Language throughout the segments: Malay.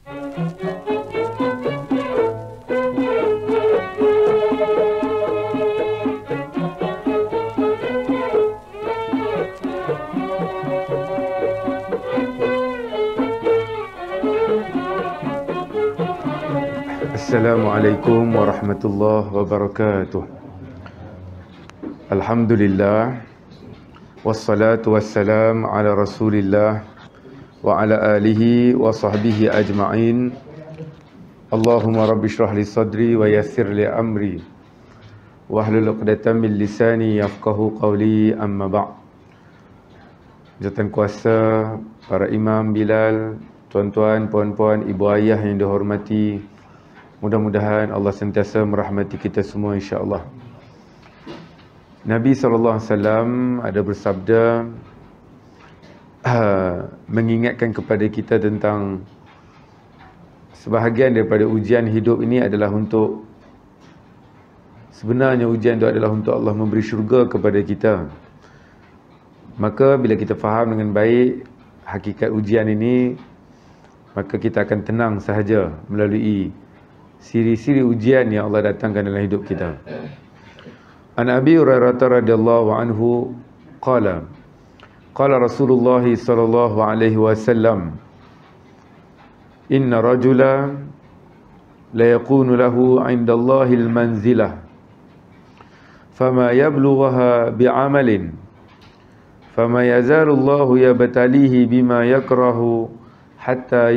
Assalamualaikum warahmatullahi wabarakatuh. Alhamdulillah, wassalatu wassalam ala rasulillah wa ala alihi wa sahbihi ajma'in. Allahumma rabbi shrah li sadri wa yassir li amri wahlul 'uqdatam min lisani yafqahu qawli, amma ba'. Jawatan kuasa, para imam Bilal, tuan-tuan, puan-puan, ibu ayah yang dihormati, mudah-mudahan Allah sentiasa merahmati kita semua, insya-Allah. Nabi SAW ada bersabda, mengingatkan kepada kita tentang sebahagian daripada ujian hidup ini adalah untuk, sebenarnya ujian itu adalah untuk Allah memberi syurga kepada kita. Maka bila kita faham dengan baik hakikat ujian ini, maka kita akan tenang sahaja melalui siri-siri ujian yang Allah datangkan dalam hidup kita. An Abi Hurairah radhiyallahu anhu qala qala Rasulullah sallallahu alaihi wasallam, inna rajula la yakunu lahu 'inda Allahil manzilah fama yablughaha bi'amalin fama yazalu Allahu yabtalihi bima yakrahu hatta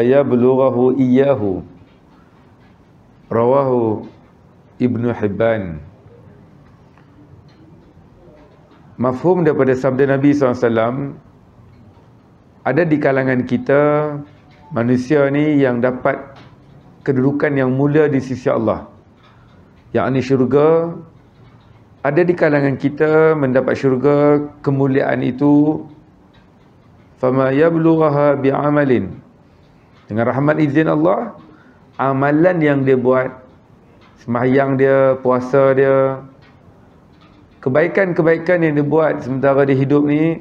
yablughahu iyyahu. Rawahu Ibnu Hibban. Mafhum daripada sabda Nabi SAW, ada di kalangan kita manusia ni yang dapat kedudukan yang mulia di sisi Allah, yakni syurga. Ada di kalangan kita mendapat syurga, kemuliaan itu fama yablughaha bi'amalin, dengan rahmat izin Allah, amalan yang dia buat, sembahyang dia, puasa dia, kebaikan-kebaikan yang dia buat sementara dia hidup ni,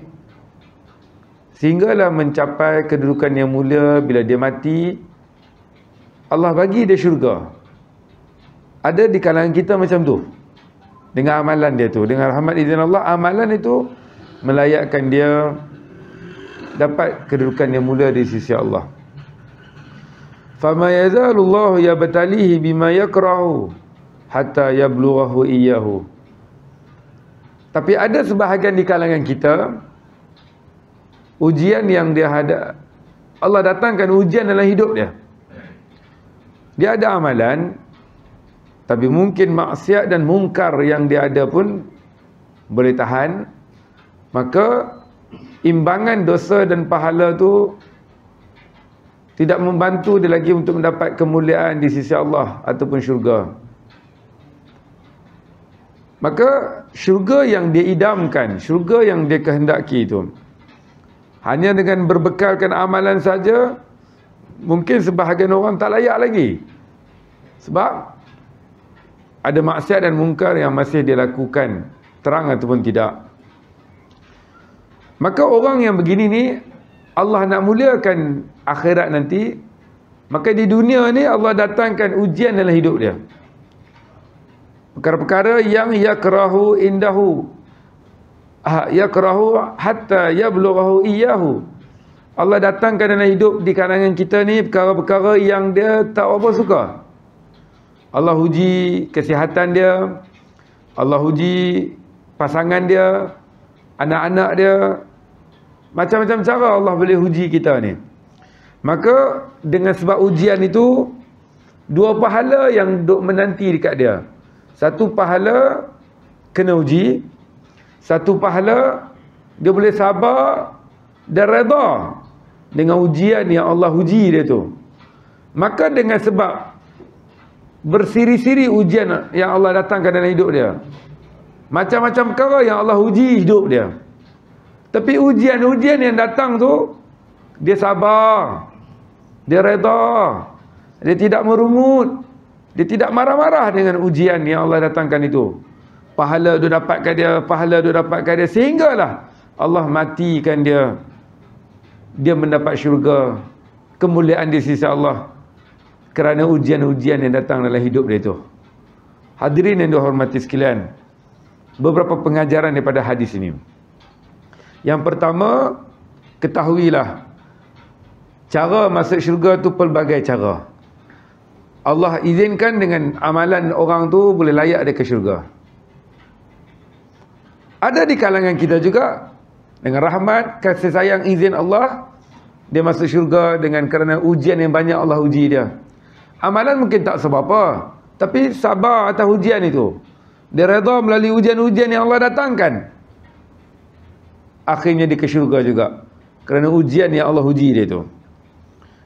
sehinggalah mencapai kedudukan yang mulia. Bila dia mati, Allah bagi dia syurga. Ada di kalangan kita macam tu, dengan amalan dia tu, dengan rahmat izin Allah, amalan itu melayakkan dia dapat kedudukan yang mulia di sisi Allah. Fama yazalullahu yabtalihi bima yakrahu hatta yablughahu iyyahu. Tapi ada sebahagian di kalangan kita, ujian yang dia ada, Allah datangkan ujian dalam hidup dia. Dia ada amalan, tapi mungkin maksiat dan mungkar yang dia ada pun boleh tahan. Maka imbangan dosa dan pahala tu tidak membantu dia lagi untuk mendapat kemuliaan di sisi Allah ataupun syurga. Maka syurga yang dia idamkan, syurga yang dia kehendaki itu, hanya dengan berbekalkan amalan saja, mungkin sebahagian orang tak layak lagi. Sebab ada maksiat dan mungkar yang masih dia lakukan, terang ataupun tidak. Maka orang yang begini ni, Allah nak muliakan akhirat nanti, maka di dunia ni Allah datangkan ujian dalam hidup dia. Perkara-perkara yang yakrahu indahu, yakrahu hatta yablughahu iyyahu. Allah datangkan dalam hidup di kalangan kita ni perkara-perkara yang dia tak apa suka. Allah uji kesihatan dia, Allah uji pasangan dia, anak-anak dia. Macam-macam cara Allah boleh uji kita ni. Maka dengan sebab ujian itu, dua pahala yang duk menanti dekat dia. Satu pahala kena uji, satu pahala dia boleh sabar dan redha dengan ujian yang Allah uji dia tu. Maka dengan sebab bersiri-siri ujian yang Allah datangkan dalam hidup dia, macam-macam perkara yang Allah uji hidup dia, tapi ujian-ujian yang datang tu, dia sabar, dia redha, dia tidak merungut, dia tidak marah-marah dengan ujian yang Allah datangkan itu. Pahala tu dapatkan dia, pahala tu dapatkan dia, sehinggalah Allah matikan dia, dia mendapat syurga kemuliaan di sisi Allah kerana ujian-ujian yang datang dalam hidup dia itu. Hadirin yang dihormati sekalian, beberapa pengajaran daripada hadis ini. Yang pertama, ketahuilah cara masuk syurga tu pelbagai cara. Allah izinkan dengan amalan orang tu boleh layak dia ke syurga. Ada di kalangan kita juga dengan rahmat, kasih sayang, izin Allah, dia masuk syurga dengan kerana ujian yang banyak Allah uji dia. Amalan mungkin tak seberapa, tapi sabar atas ujian itu. Dia redha melalui ujian-ujian yang Allah datangkan. Akhirnya dia ke syurga juga kerana ujian yang Allah uji dia itu.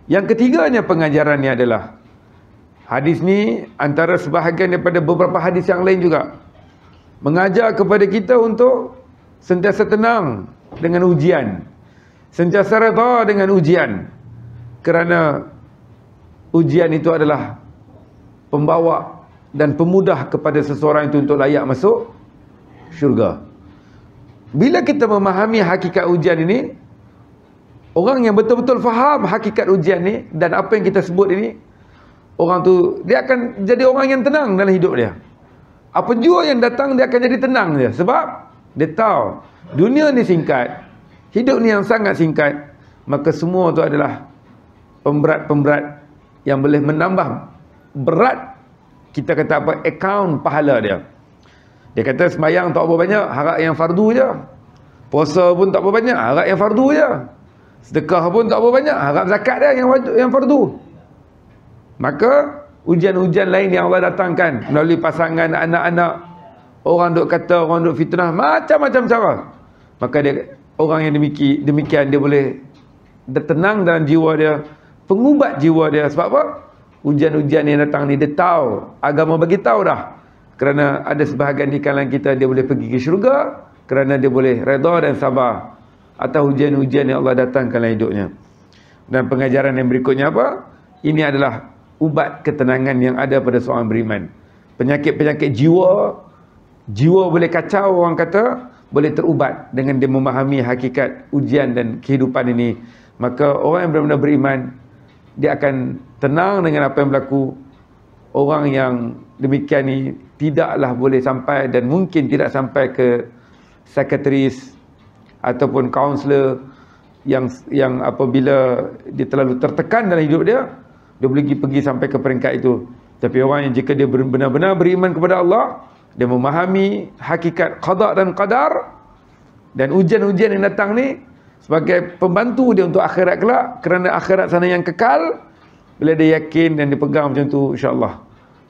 Yang ketiganya pengajarannya adalah, hadis ni antara sebahagian daripada beberapa hadis yang lain juga mengajar kepada kita untuk sentiasa tenang dengan ujian, sentiasa redha dengan ujian, kerana ujian itu adalah pembawa dan pemudah kepada seseorang itu untuk layak masuk syurga. Bila kita memahami hakikat ujian ini, orang yang betul-betul faham hakikat ujian ni dan apa yang kita sebut ini, orang tu dia akan jadi orang yang tenang dalam hidup dia. Apa jua yang datang dia akan jadi tenang dia, sebab dia tahu dunia ni singkat, hidup ni yang sangat singkat, maka semua tu adalah pemberat-pemberat yang boleh menambah berat, kita kata apa, akaun pahala dia. Dia kata sembahyang tak apa banyak, harap yang fardu je. Puasa pun tak apa banyak, harap yang fardu je. Sedekah pun tak apa banyak, harap zakat dia yang fardu. Maka ujian-ujian lain yang Allah datangkan melalui pasangan, anak-anak, orang duk kata, orang duk fitnah, macam-macam cara. Maka dia, orang yang demikian dia boleh tenang dalam jiwa dia, pengubat jiwa dia. Sebab apa? Ujian-ujian yang datang ni dia tahu, agama bagi tahu dah. Kerana ada sebahagian di kalangan kita dia boleh pergi ke syurga kerana dia boleh redha dan sabar atas ujian-ujian yang Allah datangkan dalam hidupnya. Dan pengajaran yang berikutnya apa? Ini adalah ubat ketenangan yang ada pada seorang beriman. Penyakit-penyakit jiwa boleh kacau, orang kata, boleh terubat dengan dia memahami hakikat ujian dan kehidupan ini. Maka orang yang benar-benar beriman, dia akan tenang dengan apa yang berlaku. Orang yang demikian ni tidaklah boleh sampai dan mungkin tidak sampai ke psikiatris ataupun kaunselor yang apabila dia terlalu tertekan dalam hidup dia boleh pergi sampai ke peringkat itu. Tapi orang yang jika dia benar-benar beriman kepada Allah, dia memahami hakikat qada dan qadar, dan ujian-ujian yang datang ni sebagai pembantu dia untuk akhirat kelak, kerana akhirat sana yang kekal. Bila dia yakin dan dia pegang macam tu, insya-Allah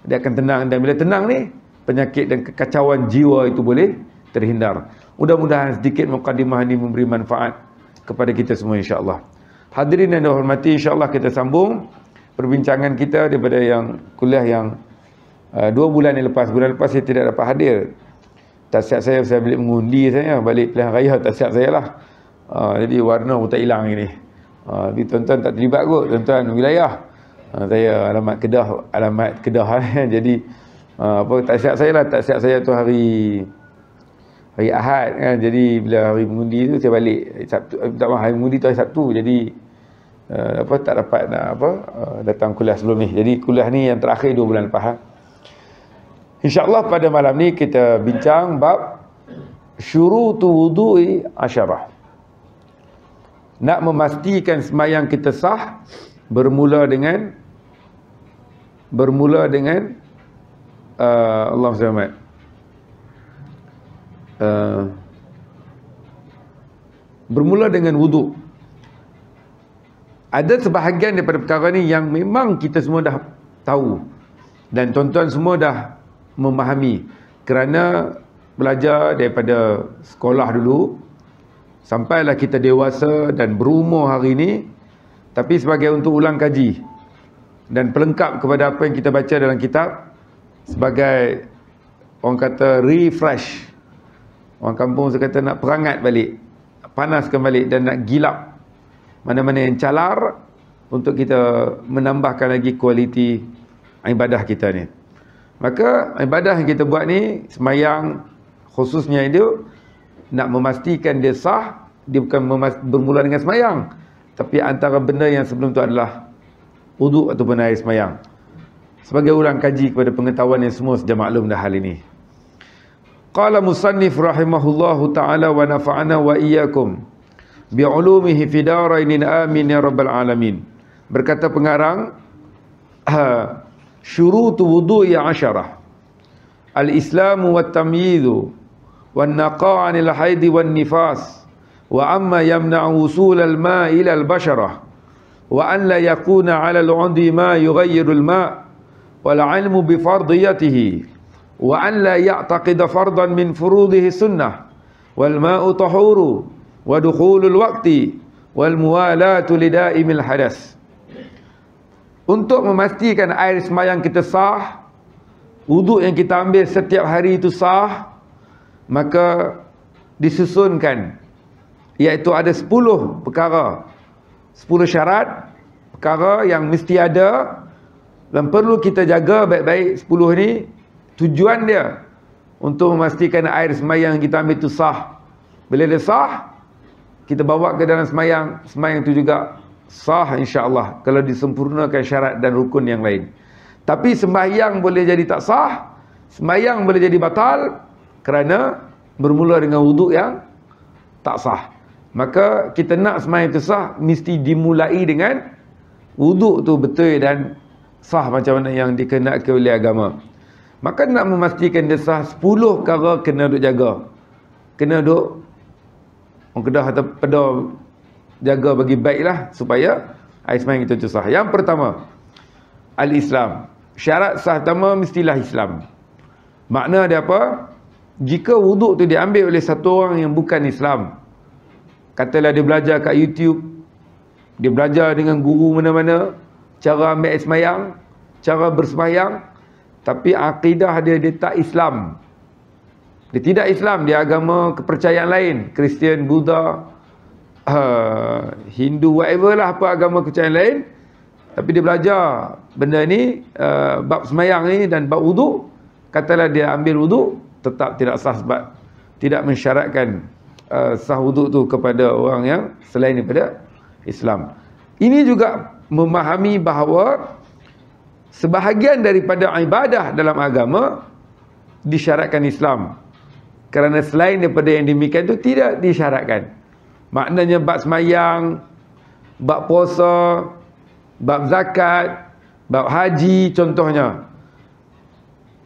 dia akan tenang. Dan bila tenang ni, penyakit dan kekacauan jiwa itu boleh terhindar. Mudah-mudahan sedikit mukadimah ini memberi manfaat kepada kita semua, insya-Allah. Hadirin yang dihormati, insya-Allah kita sambung perbincangan kita daripada yang kuliah yang 2 bulan yang lepas. Bulan lepas saya tidak dapat hadir. Tak siap saya balik mengundi, saya balik pilihan raya, tak siap saya lah. Jadi warna pun tak hilang ini. Tapi tuan-tuan tak terlibat kot, tuan-tuan wilayah. Saya alamat Kedah jadi tak siap saya lah. Tak siap saya tu hari Ahad kan. Jadi bila hari mengundi tu saya balik Sabtu, hari mengundi tu hari Sabtu. Jadi tak dapat datang kuliah sebelum ni. Jadi kuliah ni yang terakhir 2 bulan lepas. InsyaAllah pada malam ni kita bincang bab syurutu wudu'i asyarah. Nak memastikan sembahyang kita sah bermula dengan Allah SWT. Bermula dengan wuduk. Ada sebahagian daripada perkara ni yang memang kita semua dah tahu dan tuan-tuan semua dah memahami kerana belajar daripada sekolah dulu sampailah kita dewasa dan berumur hari ini. Tapi sebagai untuk ulang kaji dan pelengkap kepada apa yang kita baca dalam kitab, sebagai orang kata refresh, orang kampung saya kata nak perangat balik, panaskan balik dan nak gilap mana-mana yang calar untuk kita menambahkan lagi kualiti ibadah kita ni. Maka ibadah yang kita buat ni, sembahyang khususnya itu, nak memastikan dia sah, dia bukan bermula dengan sembahyang. Tapi antara benda yang sebelum tu adalah wuduk ataupun air semayang. Sebagai ulang kaji kepada pengetahuan yang semua sudah maklum dah hal ini. Qala musannif rahimahullahu ta'ala wa nafa'ana wa iyyakum bi'ulumihi fi darainin amin ya rabbal alamin. Berkata pengarang, syurutu wudu'i 'asharah. Al-islamu wat-tamyizu wan-naqa' 'anil haidi wan-nifas wa amma yamna'u wusul al-ma'i ila al-basharah wa an la yakuna 'ala al-'udhi ma yughayyiru al-ma' wal 'ilmu bi fardiyatihi wa an la ya'taqida fardan min furudihi sunnah wal ma'u tahuru wa dukhulul waqti wal muwalatu li da'imil hadas. Untuk memastikan air semayang kita sah, wuduk yang kita ambil setiap hari itu sah, maka disusunkan, iaitu ada 10 perkara, 10 syarat perkara yang mesti ada dan perlu kita jaga baik-baik. 10 ni tujuan dia untuk memastikan air semayang kita ambil itu sah. Bila dia sah, kita bawa ke dalam semayang, semayang itu juga sah insya-Allah kalau disempurnakan syarat dan rukun yang lain. Tapi sembahyang boleh jadi tak sah, sembahyang boleh jadi batal kerana bermula dengan wuduk yang tak sah. Maka kita nak sembahyang itu sah, mesti dimulai dengan wuduk tu betul dan sah macam mana yang dikehendaki oleh agama. Maka nak memastikan dia sah, 10 perkara kena duk jaga. Kena duk orang Kedah atau Pedah jaga bagi baiklah supaya air semayang itu sah. Yang pertama, al-Islam. Syarat sah pertama mestilah Islam. Makna dia apa? Jika wuduk tu diambil oleh satu orang yang bukan Islam, katalah dia belajar kat YouTube, dia belajar dengan guru mana-mana cara ambil air semayang, cara bersemayang, tapi akidah dia tak Islam. Dia tidak Islam, dia agama kepercayaan lain, Kristian, Buddha, Hindu, whatever lah, apa agama kepercayaan lain. Tapi dia belajar benda ni, bab semayang ni dan bab wuduk, katalah dia ambil wuduk, tetap tidak sah sebab tidak mensyaratkan sah wuduk tu kepada orang yang selain daripada Islam. Ini juga memahami bahawa sebahagian daripada ibadah dalam agama disyaratkan Islam. Kerana selain daripada yang demikian itu tidak disyaratkan. Maknanya bab semayang, bab puasa, bab zakat, bab haji contohnya,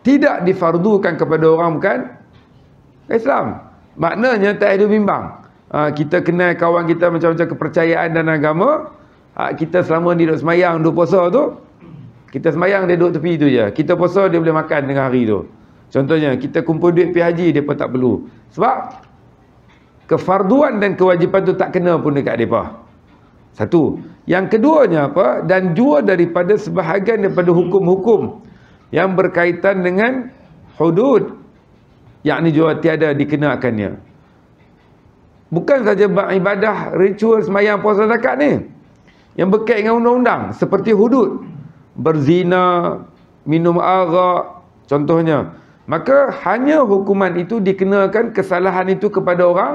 tidak difardukan kepada orang bukan Islam. Maknanya tak ada bimbang. Kita kenal kawan kita macam-macam kepercayaan dan agama, kita selama dia duduk semayang, duduk puasa tu, kita semayang dia duduk tepi tu je, kita puasa dia boleh makan dengan hari tu. Contohnya kita kumpul duit pergi haji, dia pun tak perlu, sebab kefarduan dan kewajipan tu tak kena pun dekat mereka. Satu. Yang keduanya apa? Dan jua daripada sebahagian daripada hukum-hukum yang berkaitan dengan hudud, yakni jua tiada dikenakannya. Bukan saja ibadah, ritual, semayang, puasa, zakat ni yang berkait dengan undang-undang, seperti hudud, berzina, minum arak contohnya. Maka hanya hukuman itu dikenakan kesalahan itu kepada orang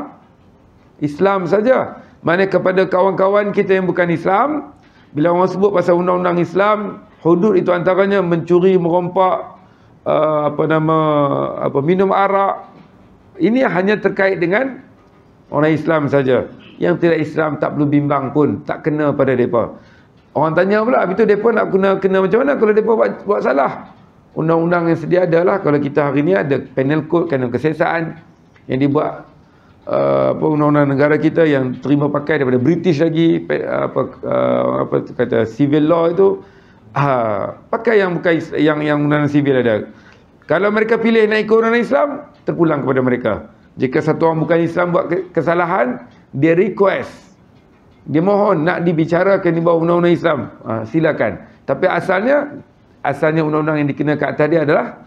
Islam saja. Mana kepada kawan-kawan kita yang bukan Islam, bila orang sebut pasal undang-undang Islam, hudud itu antaranya mencuri, merompak, minum arak. Ini hanya terkait dengan orang Islam saja. Yang tidak Islam tak perlu bimbang pun, tak kena pada mereka. Orang tanya pula, itu mereka nak kena macam mana kalau mereka buat salah? Undang-undang yang sedia adalah, kalau kita hari ni ada penal code, kanun kesesaan yang dibuat undang-undang negara kita yang terima pakai daripada British lagi, civil law itu, pakai yang bukan yang undang-undang civil ada. Kalau mereka pilih nak ikut undang-undang Islam, terpulang kepada mereka. Jika satu orang bukan Islam buat kesalahan, dia request, dia mohon nak dibicarakan di bawah undang-undang Islam, silakan. Tapi asalnya undang-undang yang dikenakan atas dia adalah,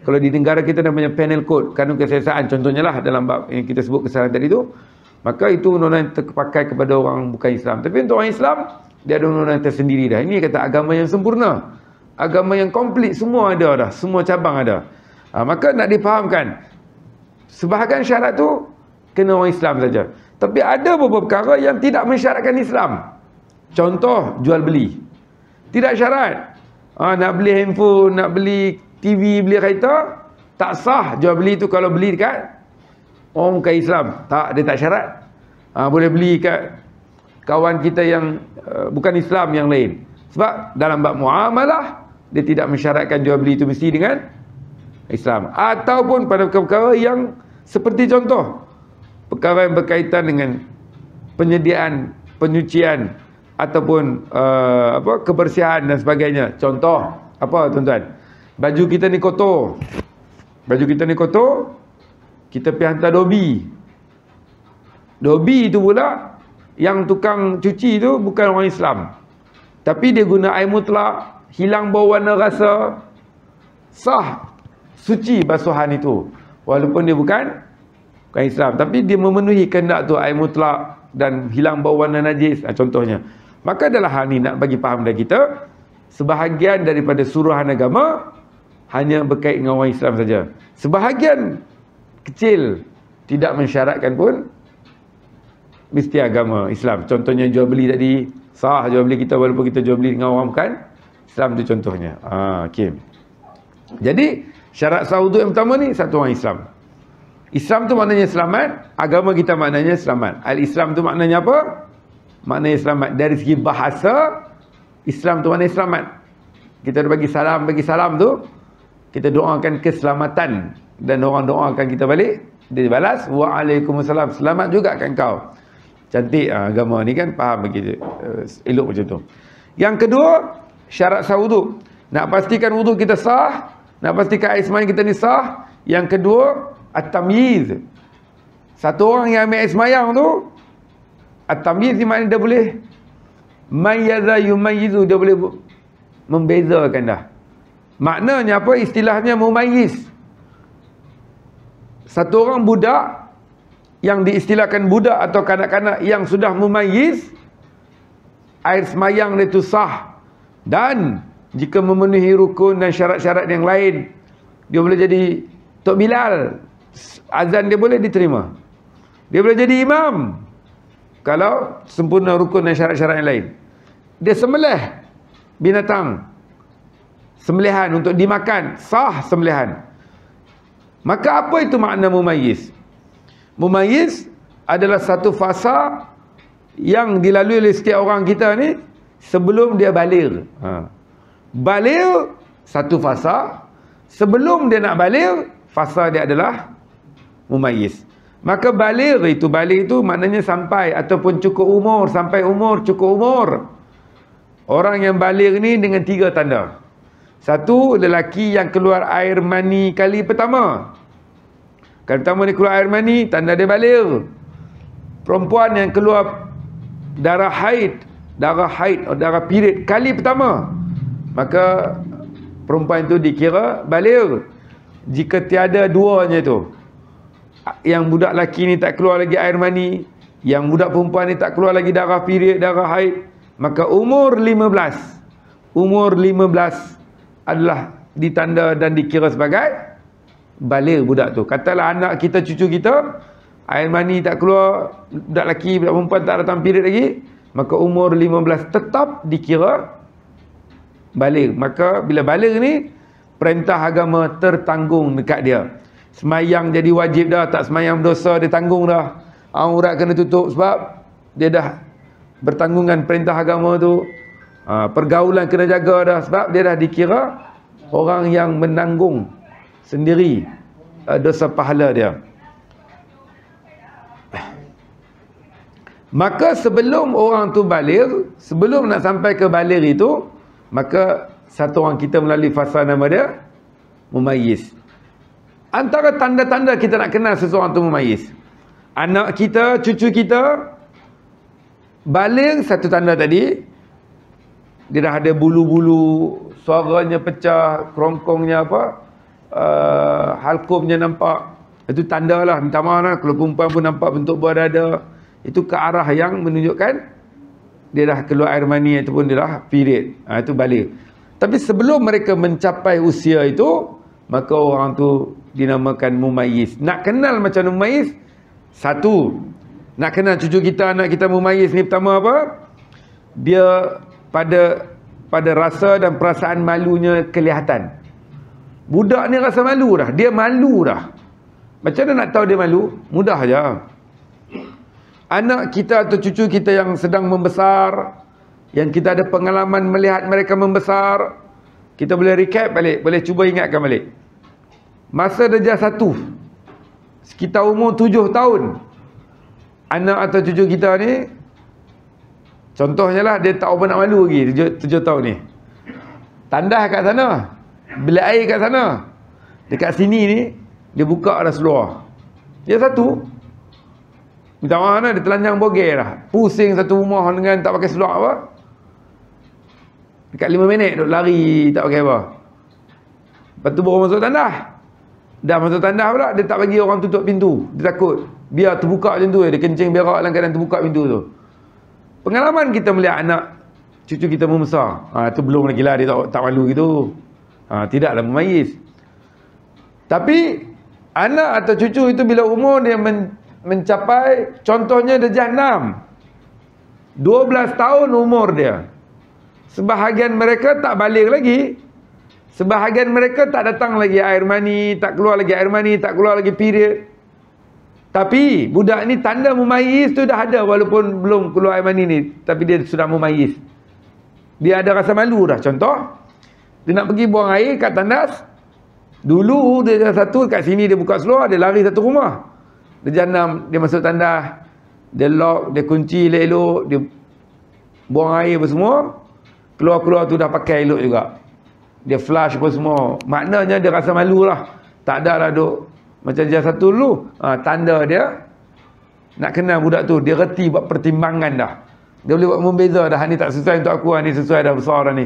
kalau di negara kita namanya penal code, kanun kesesaan contohnya lah, dalam bab yang kita sebut kesalahan tadi tu, maka itu undang-undang yang terpakai kepada orang bukan Islam. Tapi untuk orang Islam, dia ada undang-undang tersendiri dah. Ini kata agama yang sempurna, agama yang komplit, semua ada dah, semua cabang ada. Maka nak difahamkan, sebahagian syarat tu kena orang Islam saja. Tapi ada beberapa perkara yang tidak mensyaratkan Islam. Contoh jual beli. Tidak syarat. Nak beli handphone, nak beli TV, beli kereta, tak sah jual beli tu kalau beli dekat orang bukan Islam. Tak, dia tak syarat. Boleh beli kat kawan kita yang bukan Islam yang lain. Sebab dalam bab muamalah, dia tidak mensyaratkan jual beli itu mesti dengan Islam. Ataupun pada perkara yang seperti contoh, perkara yang berkaitan dengan penyediaan, penyucian ataupun kebersihan dan sebagainya. Contoh, apa tuan-tuan? Baju kita ni kotor. Baju kita ni kotor, kita pergi hantar dobi. Dobi itu pula, yang tukang cuci tu bukan orang Islam. Tapi dia guna air mutlak, hilang bau warna rasa, sah, suci basuhan itu. Walaupun dia bukan Islam. Tapi dia memenuhi kehendak tu, air mutlak dan hilang bau warna najis, contohnya. Maka adalah hal ni nak bagi faham dari kita, sebahagian daripada suruhan agama hanya berkait dengan orang Islam saja. Sebahagian kecil tidak mensyaratkan pun mesti agama Islam. Contohnya jual beli tadi, sah jual beli kita walaupun kita jual beli dengan orang bukan Islam, tu contohnya. Okay. Jadi syarat sah wuduk yang pertama ni, satu orang Islam. Islam tu maknanya selamat, agama kita maknanya selamat. Al-Islam tu maknanya apa? Maknanya selamat. Dari segi bahasa, Islam tu maknanya selamat. Kita bagi salam tu, kita doakan keselamatan dan orang doakan kita balik, dia balas waalaikumsalam, selamat juga kan kau. Cantik agama ni kan, faham begitu, elok macam tu. Yang kedua, syarat sah wuduk. Nak pastikan wuduk kita sah, nak pastikan air semayang kita ni sah. Yang kedua, at-tamyiz. Satu orang yang ambil air semayang tu, at-tamyiz ni maknanya dia boleh mayyaza yumayyizu, dia boleh membezakan dah. Maknanya apa? Istilahnya mumayyiz. Satu orang budak yang diistilahkan budak atau kanak-kanak yang sudah mumayyiz, air semayang dia tu sah, dan jika memenuhi rukun dan syarat-syarat yang lain, dia boleh jadi Tok Bilal, azan dia boleh diterima. Dia boleh jadi imam kalau sempurna rukun dan syarat-syarat yang lain. Dia sembelih binatang, sembelihan untuk dimakan, sah sembelihan. Maka apa itu makna mumayyiz? Mumayyiz adalah satu fasa yang dilalui oleh setiap orang kita ni sebelum dia baligh. Baligh satu fasa, sebelum dia nak baligh, fasa dia adalah mumayyiz. Maka baligh itu maknanya sampai ataupun cukup umur, sampai umur, cukup umur. Orang yang baligh ni dengan 3 tanda. Satu, lelaki yang keluar air mani kali pertama. Kali pertama dia keluar air mani, tanda dia baligh. Perempuan yang keluar darah haid atau darah period kali pertama, maka perempuan itu dikira baligh. Jika tiada duanya tu, yang budak lelaki ni tak keluar lagi air mani, yang budak perempuan ni tak keluar lagi darah period, darah haid, maka umur 15 adalah ditanda dan dikira sebagai baligh budak tu. Katalah anak kita, cucu kita, air mani tak keluar, budak lelaki, budak perempuan tak datang period lagi, maka umur 15 tetap dikira baligh. Maka bila baligh ni, perintah agama tertanggung dekat dia. Semayang jadi wajib dah, tak semayang berdosa, dia tanggung dah. Aurat kena tutup sebab dia dah bertanggungan perintah agama tu. Pergaulan kena jaga dah sebab dia dah dikira orang yang menanggung sendiri dosa pahala dia. Maka sebelum orang tu baligh, sebelum nak sampai ke baligh itu, maka satu orang kita melalui fasa nama dia mumayyiz. Antara tanda-tanda kita nak kenal seseorang tu mumayyiz, anak kita, cucu kita baligh, satu tanda tadi, dia dah ada bulu-bulu, suaranya pecah, kerongkongnya halkumnya nampak. Itu tanda lah, minta maaf lah, kalau perempuan pun nampak bentuk buah dada, itu ke arah yang menunjukkan dia dah keluar air mani ataupun dia dah period. Itu baligh. Tapi sebelum mereka mencapai usia itu, maka orang tu dinamakan mumayyiz. Nak kenal macam mumayyiz, satu, nak kenal cucu kita, anak kita mumayyiz ni pertama apa? dia pada rasa dan perasaan malunya kelihatan. Budak ni rasa malu dah, dia malu dah. Macam mana nak tahu dia malu? Mudah aja. Anak kita atau cucu kita yang sedang membesar, yang kita ada pengalaman melihat mereka membesar, kita boleh recap balik, boleh cuba ingatkan balik. Masa darjah 1, sekitar umur 7 tahun, anak atau cucu kita ni, contohnya lah, dia tak apa nak malu lagi 7 tahun ni. Tandas kat sana, bilik air kat sana, dekat sini ni dia buka dah seluar. Dia 1, minta maaf lah, dia telanjang bogel dah, pusing satu rumah dengan tak pakai seluar apa. Dekat 5 minit duk lari tak pakai apa. Lepas tu baru masuk tandas. Dah masuk tandas pula, dia tak bagi orang tutup pintu, dia takut biar terbuka macam tu, dia kencing berak dalam keadaan terbuka pintu tu. Pengalaman kita melihat anak cucu kita membesar, tu belum lagi lah, dia tak malu gitu. Tidaklah memayis. Tapi anak atau cucu itu bila umur dia mencapai, contohnya darjah 6, 12 tahun umur dia, sebahagian mereka tak balik lagi, sebahagian mereka tak datang lagi air mani, tak keluar lagi air mani, tak keluar lagi period. Tapi budak ni tanda memayis tu dah ada, walaupun belum keluar air mani ni, tapi dia sudah memayis. Dia ada rasa malu dah. Contoh, dia nak pergi buang air kat tandas. Dulu dia dah 1, kat sini dia buka seluar, dia lari satu rumah. Dia 6, dia masuk tandas, dia lock, dia kunci elok-elok, dia buang air apa semua. Keluar-keluar tu dah pakai elok juga. Dia flush apa semua. Maknanya dia rasa malu lah. Tak ada lah duk macam dia 1 dulu. Tanda dia nak kenal budak tu, dia reti buat pertimbangan dah. Dia boleh buat membeza dah, ni tak sesuai untuk aku, ni sesuai dah, besar dah ni.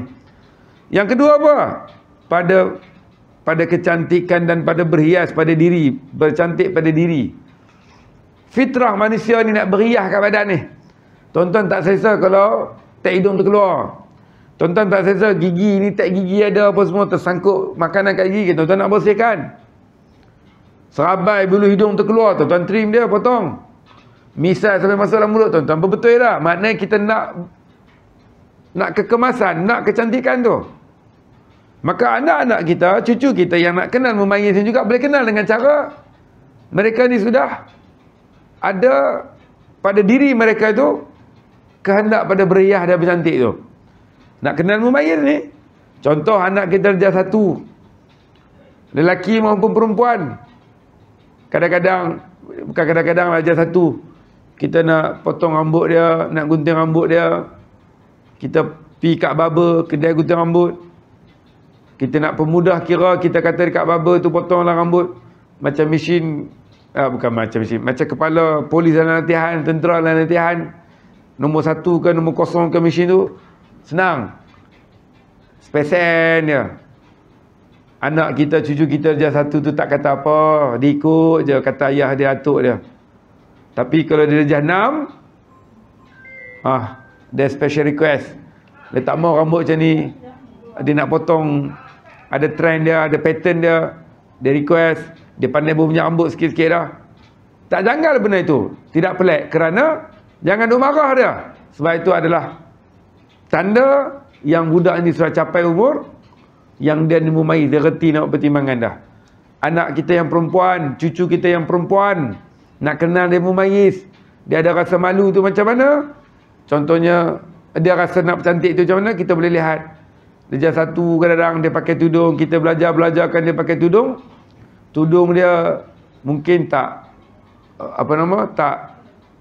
Yang kedua apa? Pada kecantikan dan pada berhias pada diri, bercantik pada diri. Fitrah manusia ni nak berhias kat badan ni. Tuan-tuan tak selesa kalau tak hidung terkeluar. Tuan-tuan tak selesa gigi ni, tak gigi ada apa semua tersangkut makanan kat gigi, tuan-tuan nak bersihkan. Serabai bulu hidung terkeluar, tuan-tuan trim dia, potong. Misal sampai masuk dalam mulut, tuan-tuan betul dah. Maknanya kita nak kekemasan, nak kecantikan tu. Maka anak-anak kita, cucu kita yang nak kenal memayis juga boleh kenal dengan cara mereka ni sudah ada pada diri mereka tu kehendak pada berhias dan bercantik tu. Nak kenal memayis ni, contoh anak kita darjah 1, lelaki maupun perempuan. Kadang-kadang, bukan kadang-kadang darjah 1, kita nak potong rambut dia, nak gunting rambut dia, kita pergi kat barber, kedai gunting rambut, kita nak permudah kira, kita kata dekat barber tu potonglah rambut macam mesin, bukan macam mesin, macam kepala polis dalam latihan, tentera dalam latihan, nombor 1 ke nombor 0 ke mesin tu, senang, spesen dia. Anak kita, cucu kita darjah 1 tu tak kata apa, dia ikut je kata ayah dia, atuk dia. Tapi kalau dia darjah 6, dia special request, dia tak mau rambut macam ni, dia nak potong, ada trend dia, ada pattern dia, dia request, dia pandai punya rambut sikit-sikit dah. Tak janggal benda itu, tidak pelik, kerana jangan duk marah dia. Sebab itu adalah tanda yang budak ni sudah capai umur yang dia memayis, dia reti nak pertimbangan dah. Anak kita yang perempuan, cucu kita yang perempuan, nak kenal dia memayis, dia ada rasa malu tu macam mana? Contohnya, dia rasa nak cantik tu macam mana? Kita boleh lihat. Darjah 1 kadang-kadang dia pakai tudung, kita belajarkan dia pakai tudung. Tudung dia mungkin tak, tak,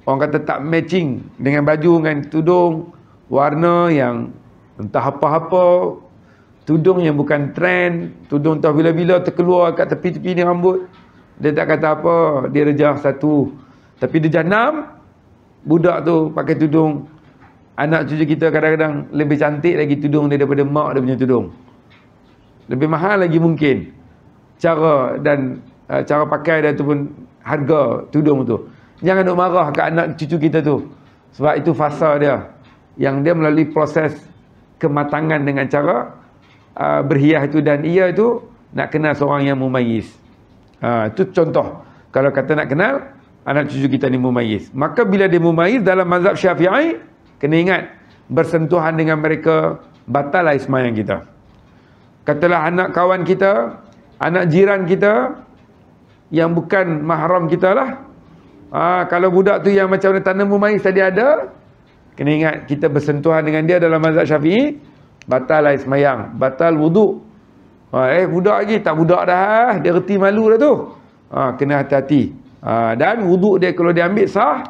orang kata tak matching dengan baju, dengan tudung, warna yang entah apa-apa, tudung yang bukan trend, tudung entah bila-bila terkeluar kat tepi-tepi ni rambut. Dia tak kata apa, dia darjah 1. Tapi darjah 6, budak tu pakai tudung. Anak cucu kita kadang-kadang lebih cantik lagi tudung dia daripada mak dia punya tudung. Lebih mahal lagi mungkin cara dan cara pakai dia tu pun, harga tudung tu. Jangan duk marah kat anak cucu kita tu, sebab itu fasa dia yang dia melalui proses kematangan dengan cara berhias itu, dan ia itu nak kenal seorang yang mumayyiz. Itu contoh kalau kata nak kenal anak cucu kita ni mumayyiz. Maka bila dia mumayyiz dalam mazhab Syafi'i, kena ingat bersentuhan dengan mereka, batallah sembahyang kita. Katalah anak kawan kita, anak jiran kita yang bukan mahram kita lah. Kalau budak tu yang macam mana tanam mais tadi ada, kena ingat kita bersentuhan dengan dia dalam mazhab Syafi'i, batallah sembahyang, batal wuduk. Budak lagi, tak budak dah, dia reti malu dah tu. Kena hati-hati. Dan wuduk dia kalau dia ambil sah,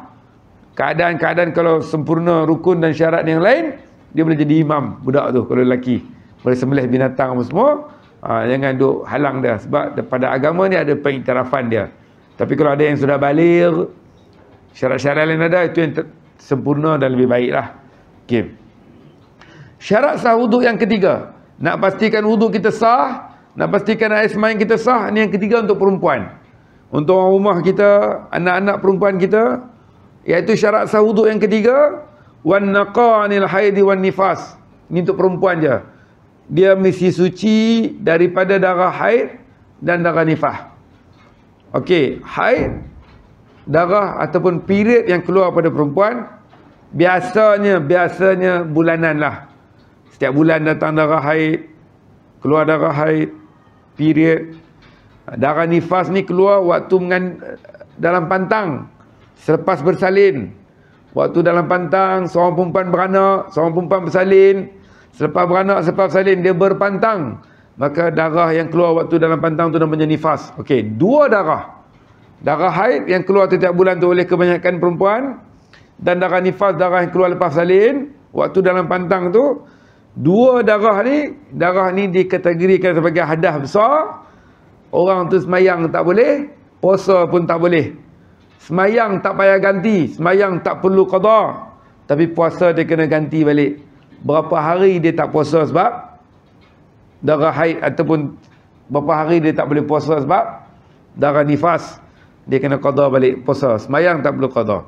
keadaan-keadaan kalau sempurna rukun dan syarat yang lain, dia boleh jadi imam budak tu kalau lelaki. Boleh sembelih binatang apa semua. Jangan duk halang dia, sebab pada agama ni ada pengiktirafan dia. Tapi kalau ada yang sudah baligh, syarat-syarat lain ada, itu yang sempurna dan lebih baik lah. Okay. Syarat sah wuduk yang ketiga, nak pastikan wuduk kita sah, nak pastikan air sembahyang kita sah. Ini yang ketiga untuk perempuan, untuk orang rumah kita, anak-anak perempuan kita, iaitu syarat sah wuduk yang ketiga, wan naqa anil haidi wan nifas. Ini untuk perempuan je. Dia mesti suci daripada darah haid dan darah nifas. Okey, haid, darah ataupun period yang keluar pada perempuan biasanya bulanan lah. Setiap bulan datang darah haid, keluar darah haid, period. Darah nifas ni keluar waktu dalam pantang, selepas bersalin. Waktu dalam pantang, seorang perempuan beranak, seorang perempuan bersalin. Selepas beranak, selepas bersalin, dia berpantang. Maka darah yang keluar waktu dalam pantang tu namanya nifas. Okey, dua darah. Darah haid yang keluar setiap bulan tu oleh kebanyakan perempuan, dan darah nifas, darah yang keluar lepas salin waktu dalam pantang tu. Dua darah ni dikategorikan sebagai hadas besar. Orang tu semayang tak boleh, puasa pun tak boleh. Semayang tak payah ganti, semayang tak perlu qada, tapi puasa dia kena ganti balik. Berapa hari dia tak puasa sebab darah haid, ataupun berapa hari dia tak boleh puasa sebab darah nifas, dia kena qada balik puasa. Semayang tak perlu qada.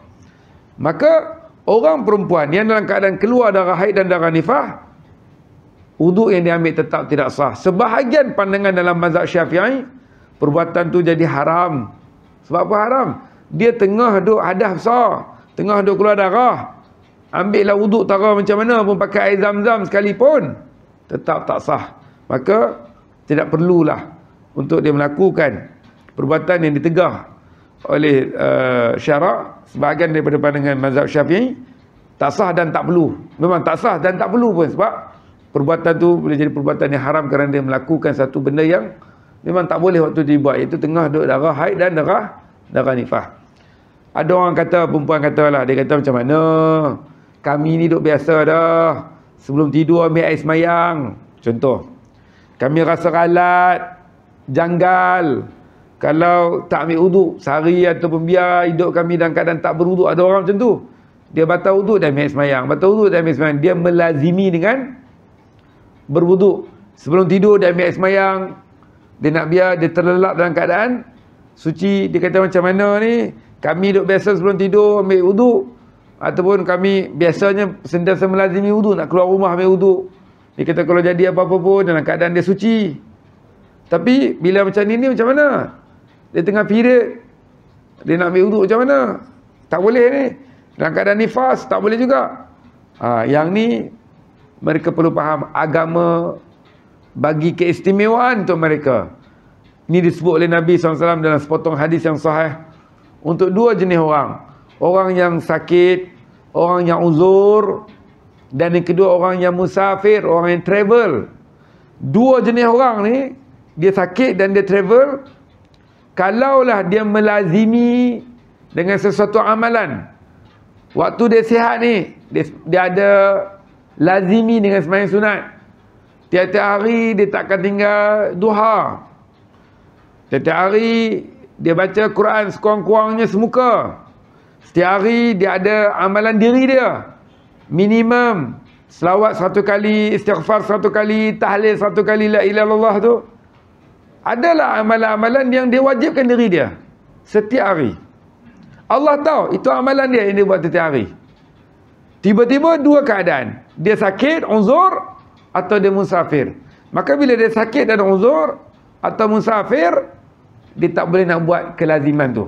Maka orang perempuan yang dalam keadaan keluar darah haid dan darah nifas, wuduk yang diambil tetap tidak sah. Sebahagian pandangan dalam mazhab Syafi'i, perbuatan tu jadi haram. Sebab apa haram? Dia tengah duk hadas besar, tengah duk keluar darah, ambillah wuduk tara macam mana pun, pakai air zam-zam sekalipun, tetap tak sah. Maka tidak perlulah untuk dia melakukan perbuatan yang ditegah oleh syarak. Sebahagian daripada pandangan mazhab Syafi'i, tak sah dan tak perlu. Memang tak sah dan tak perlu pun, sebab perbuatan tu boleh jadi perbuatan yang haram kerana dia melakukan satu benda yang memang tak boleh waktu dia buat, iaitu tengah duduk darah haid dan darah nifas. Ada orang kata, perempuan katalah, dia kata macam mana, kami ni duk biasa dah, sebelum tidur ambil air semayang. Contoh, kami rasa ralat, janggal kalau tak ambil wuduk sehari, ataupun biar hidup kami dalam keadaan tak berwuduk. Ada orang macam tu, dia batal wuduk dan ambil air semayang, batal wuduk dan ambil air semayang. Dia melazimi dengan berwuduk. Sebelum tidur dia ambil air semayang, dia nak biar dia terlelap dalam keadaan suci. Dia kata macam mana ni, kami duk biasa sebelum tidur ambil wuduk, ataupun kami biasanya sentiasa melazimi wuduk, nak keluar rumah ambil wuduk. Dia kata kalau jadi apa-apa pun dalam keadaan dia suci. Tapi bila macam ni macam mana? Dia tengah period, dia nak ambil wuduk macam mana? Tak boleh ni. Dalam keadaan nifas tak boleh juga. Yang ni mereka perlu faham, agama bagi keistimewaan untuk mereka. Ini disebut oleh Nabi SAW dalam sepotong hadis yang sahih, untuk dua jenis orang. Orang yang sakit, orang yang uzur, dan yang kedua orang yang musafir, orang yang travel. Dua jenis orang ni, dia sakit dan dia travel, kalaulah dia melazimi dengan sesuatu amalan, waktu dia sihat ni, dia ada lazimi dengan sembahyang sunat. Tiap-tiap hari dia takkan tinggal duha. Tiap-tiap hari dia baca Quran sekurang-kurangnya semuka. Setiap hari dia ada amalan diri dia. Minimum selawat 1 kali, istighfar 1 kali, tahlil 1 kali, la ilaha illallah tu. Adalah amalan-amalan yang dia wajibkan diri dia setiap hari. Allah tahu itu amalan dia yang dia buat setiap hari. Tiba-tiba dua keadaan, dia sakit, uzur, atau dia musafir. Maka bila dia sakit dan uzur atau musafir, dia tak boleh nak buat kelaziman tu.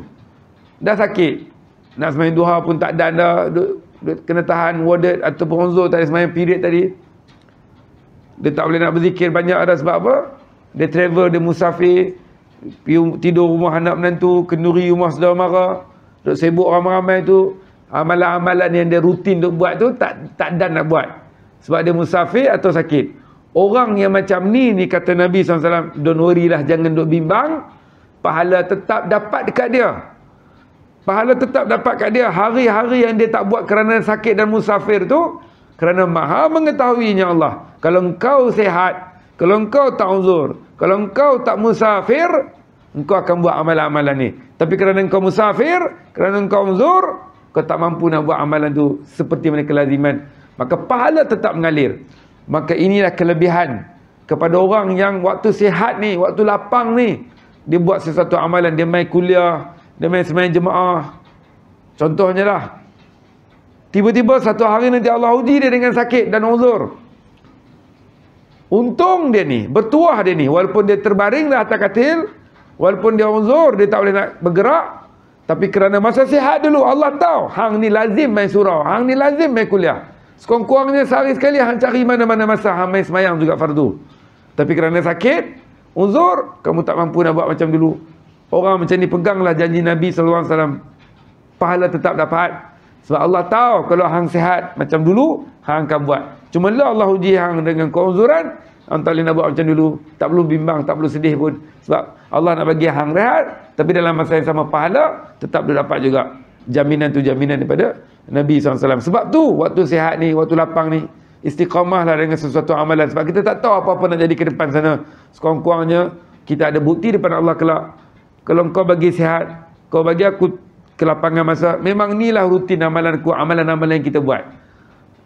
Dah sakit, nak sembahyang duha pun tak ada, kena tahan warded ataupun uzur tadi semayang period tadi, dia tak boleh nak berzikir banyak ada sebab apa? Dia travel, dia musafir, tidur rumah anak menantu, kenduri rumah saudara mara, duk sibuk ramai-ramai tu, amalan-amalan yang dia rutin duk buat tu tak dan nak buat sebab dia musafir atau sakit. Orang yang macam ni kata Nabi SAW, don't worry lah, jangan duk bimbang, pahala tetap dapat dekat dia. Pahala tetap dapat kat dia. Hari-hari yang dia tak buat kerana sakit dan musafir tu, kerana Maha mengetahuinya Allah. Kalau engkau sihat, kalau engkau tak uzur, kalau engkau tak musafir, engkau akan buat amalan-amalan ni. Tapi kerana engkau musafir, kerana engkau uzur, kau tak mampu nak buat amalan tu seperti mana kelaziman, maka pahala tetap mengalir. Maka inilah kelebihan kepada orang yang waktu sihat ni, waktu lapang ni, dia buat sesuatu amalan, dia main kuliah, dia main sembahyang jemaah. Contohnya lah, tiba-tiba satu hari nanti Allah uji dia dengan sakit dan uzur. Untung dia ni, bertuah dia ni, walaupun dia terbaring dah atas katil, walaupun dia uzur, dia tak boleh nak bergerak, tapi kerana masa sihat dulu, Allah tahu, hang ni lazim main surau, hang ni lazim main kuliah. Sekurang-kurangnya sehari sekali hang cari mana-mana masa hang main semayang juga fardu. Tapi kerana sakit, uzur, kamu tak mampu nak buat macam dulu. Orang macam ni peganglah janji Nabi SAW, pahala tetap dapat. Sebab Allah tahu kalau hang sihat macam dulu, hang akan buat. Cuma lah Allah uji hang dengan keuzuran, hang tak boleh nak buat macam dulu. Tak perlu bimbang, tak perlu sedih pun. Sebab Allah nak bagi hang rehat, tapi dalam masa yang sama pahala, tetap dia dapat juga. Jaminan tu jaminan daripada Nabi SAW. Sebab tu, waktu sihat ni, waktu lapang ni, istiqamahlah dengan sesuatu amalan. Sebab kita tak tahu apa-apa nak jadi ke depan sana. Sekurang-kurangnya, kita ada bukti depan Allah kelak. Kalau kau bagi sihat, kau bagi aku kelapangan masa, memang inilah rutin amalanku, amalan-amalan yang kita buat.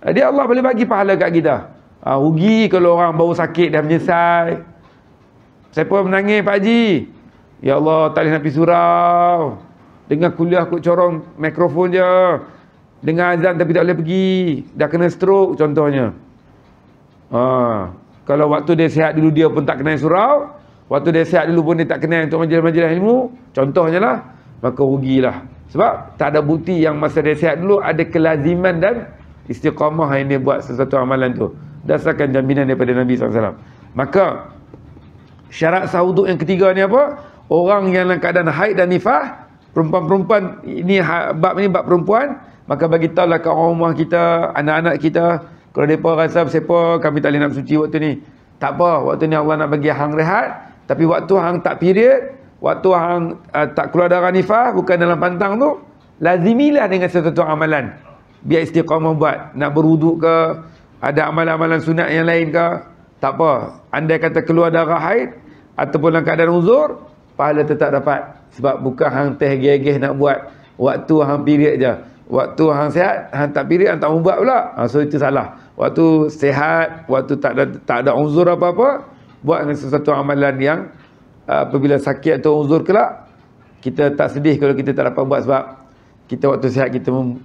Jadi Allah boleh bagi pahala kat kita. Rugi kalau orang baru sakit dah menyesal. Siapa menangis Pak Haji? Ya Allah, tak boleh nak pergi surau. Dengar kuliah kot corong mikrofon je. Dengar azan tapi tak boleh pergi. Dah kena stroke contohnya. Kalau waktu dia sihat dulu dia pun tak kena surau. Waktu dia sihat dulu pun dia tak kena untuk majlis-majlis ilmu. Contohnya lah. Maka rugilah. Sebab tak ada bukti yang masa dia sihat dulu ada kelaziman dan istiqamah yang dia buat sesuatu amalan tu. Dasarkan jaminan daripada Nabi SAW. Maka syarat sah wuduk yang ketiga ni apa? Orang yang dalam keadaan haid dan nifah, perempuan-perempuan, ini bab ni bab perempuan, maka bagi tahulah kat orang rumah kita, anak-anak kita, kalau mereka rasa siapa kami tak boleh nak bersuci waktu ni, tak apa, waktu ni Allah nak bagi hang rehat. Tapi waktu hang tak period, waktu hang tak keluar darah nifah, bukan dalam pantang tu, lazimilah dengan sesuatu amalan. Biar istiqamah buat, nak berwuduk ke, ada amalan-amalan sunat yang lain ke, tak apa. Andai kata keluar darah haid ataupun dalam keadaan uzur, pahala tetap dapat. Sebab bukan hang teh gegeh nak buat waktu hang period je. Waktu hang sihat, hang tak period, hang tak mau buat pula. So itu salah. Waktu sihat, waktu tak ada uzur apa-apa, buat dengan sesuatu amalan yang apabila sakit atau uzur kelak, kita tak sedih kalau kita tak dapat buat. Sebab kita waktu sihat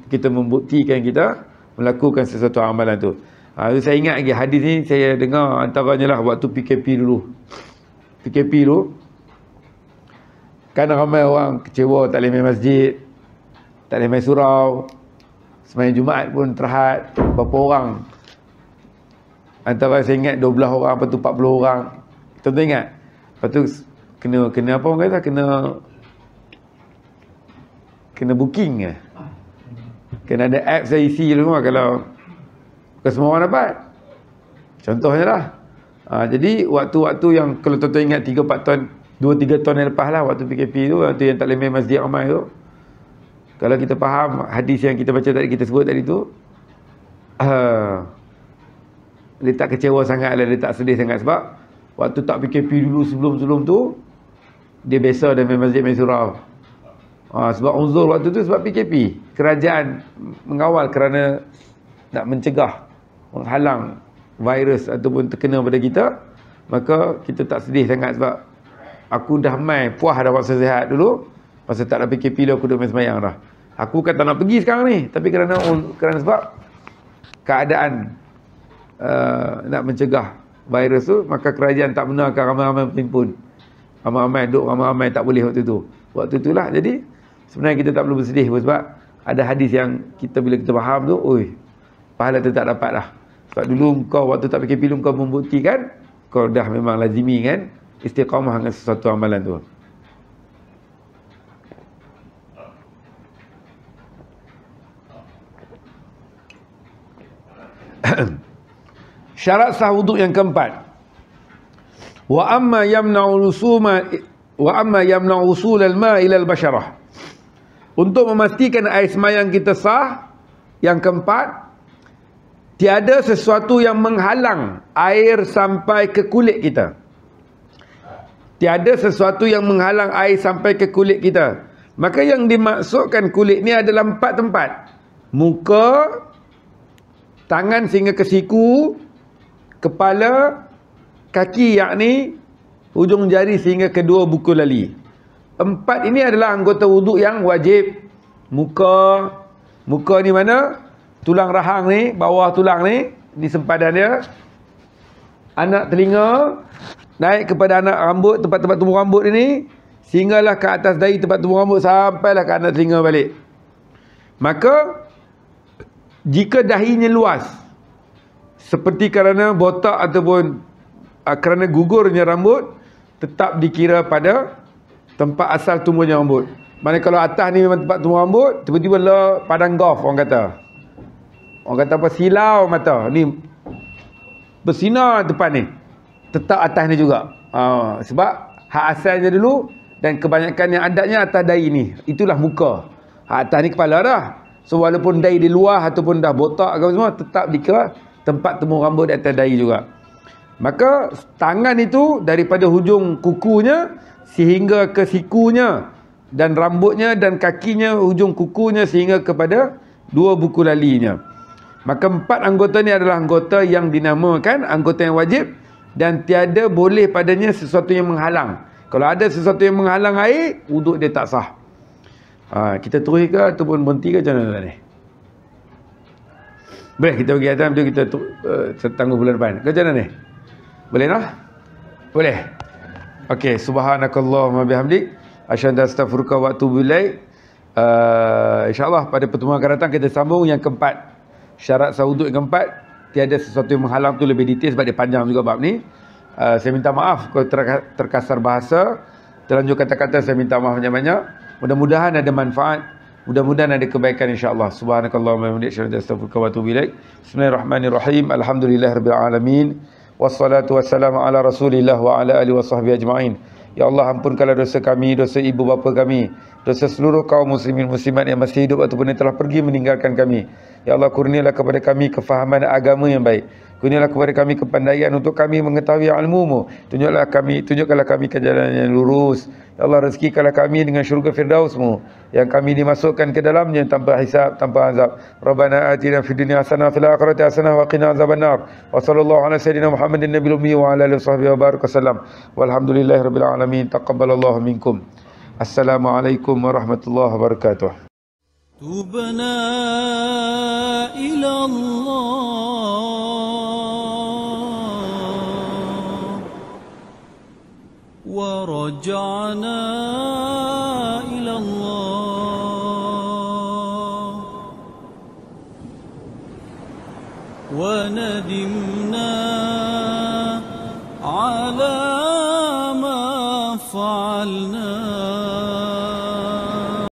kita membuktikan kita melakukan sesuatu amalan tu. Saya ingat lagi hadis ni saya dengar antaranya lah waktu PKP dulu. PKP dulu kan ramai orang kecewa tak boleh main masjid, tak boleh main surau, sembahyang Jumaat pun terhad. Berapa orang? Antara saya ingat 12 orang, lepas tu 40 orang. Tuan-tuan ingat? Lepas tu kena apa orang kata? Kena booking ke? Kena ada app saya isi semua kalau bukan semua orang dapat. Contohnya lah. Jadi waktu-waktu yang kalau tuan-tuan ingat 3-4 tahun, 2-3 tahun yang lepas lah, waktu PKP tu, waktu yang tak boleh main masjid ramai tu, kalau kita faham hadis yang kita baca tadi, kita sebut tadi tu, dia tak kecewa sangat lah, dia tak sedih sangat. Sebab waktu tak PKP dulu, sebelum tu, dia biasa dah main masjid, main surau. Sebab uzur waktu tu sebab PKP. Kerajaan mengawal kerana nak mencegah, menghalang virus ataupun terkena pada kita. Maka kita tak sedih sangat sebab aku dah main puas dah masa sihat dulu. Masa tak ada PKP dah aku dah main semayang dah. Aku kan tak nak pergi sekarang ni, tapi kerana sebab keadaan nak mencegah virus tu, maka kerajaan tak benarkan ramai-ramai berhimpun. Ramai-ramai tak boleh waktu tu. Waktu itulah. Jadi sebenarnya kita tak perlu bersedih sebab ada hadis yang kita bila kita faham tu, oi, pahala tu tak dapat dah. Sebab dulu kau waktu tak fikir pilu kau membuktikan kau dah memang lazimi kan istiqamah dengan sesuatu amalan tu. Syarat sah wuduk yang keempat. Wa amma yamna'u usul al-ma' ila al-basharah. Untuk memastikan air semayang kita sah, yang keempat, tiada sesuatu yang menghalang air sampai ke kulit kita. Tiada sesuatu yang menghalang air sampai ke kulit kita. Maka yang dimaksudkan kulit ni adalah 4 tempat. Muka, tangan sehingga ke siku, kepala, kaki yakni hujung jari sehingga kedua buku lali. 4 ini adalah anggota wuduk yang wajib. Muka ni mana? Tulang rahang ni, bawah tulang ni, di sempadan dia. Anak telinga, naik kepada anak rambut, tempat-tempat tumbuh rambut ini, sehinggalah ke atas dahi tempat tumbuh rambut, sampailah ke anak telinga balik. Maka jika dahinya luas, seperti kerana botak ataupun kerana gugurnya rambut, tetap dikira pada tempat asal tumbuhnya rambut. Mana kalau atas ni memang tempat tumbuh rambut, tiba-tiba lah padang golf orang kata. Orang kata apa, silau mata. Ni bersinar depan ni. Tetap atas ni juga. Sebab hak asalnya dulu dan kebanyakan yang adatnya atas dahi ni. Itulah muka. Hak atas ni kepala dah. So walaupun dahi di luar ataupun dah botak ke semua, tetap dikira tempat tumbuh rambut di atas dahi juga. Maka tangan itu daripada hujung kukunya sehingga ke sikunya, dan rambutnya dan kakinya hujung kukunya sehingga kepada dua buku lalinya. Maka 4 anggota ni adalah anggota yang dinamakan anggota yang wajib, dan tiada boleh padanya sesuatu yang menghalang. Kalau ada sesuatu yang menghalang air, wuduk dia tak sah. Kita terus ke ataupun berhenti ke macam mana ni? Boleh kita pergi atas, betul kita tangguh bulan depan ke macam mana ni? Boleh tak? Boleh. Okey, subhanakallahumma bihamdik asyhadu an la ilaha illa anta astaghfiruka wa atubu ilaik. InsyaAllah pada pertemuan akan datang kita sambung yang keempat. Syarat sah wuduk yang keempat, tiada sesuatu yang menghalang, tu lebih detail sebab dia panjang juga bab ni. Saya minta maaf kalau terkasar bahasa, terlanjur kata-kata, saya minta maaf banyak-banyak. Mudah-mudahan ada manfaat, mudah-mudahan ada kebaikan insya-Allah. Subhanakallahumma wa bihamdika astaghfiruka wa atubu ilaik. Bismillahirrahmanirrahim. Alhamdulillahirabbil alamin. Wassalatu wassalamu ala Rasulillah wa ala alihi wasahbihi ajma'in. Ya Allah, ampunkanlah dosa kami, dosa ibu bapa kami, dosa seluruh kaum muslimin muslimat yang masih hidup ataupun yang telah pergi meninggalkan kami. Ya Allah, kurnialah kepada kami kefahaman agama yang baik. Kurnialah kepada kami kepandaian untuk kami mengetahui ilmu-Mu. Tunjukkanlah kami ke jalan yang lurus. Ya Allah, rezekikanlah kami dengan syurga Firdaus-Mu yang kami dimasukkan ke dalamnya tanpa hisab, tanpa azab. Rabbana atina fid dunya hasanah wa fil akhirati hasanah wa qina azabannar. Wa sallallahu ala sayyidina Muhammadin nabiyil ummi wa ala alihi washabbihi wa baraka sallam. Walhamdulillahirabbil alamin. Taqabbalallahu minkum. Assalamualaikum warahmatullahi wabarakatuh. تبنا إلى الله ورجعنا إلى الله وندمنا على ما فعلنا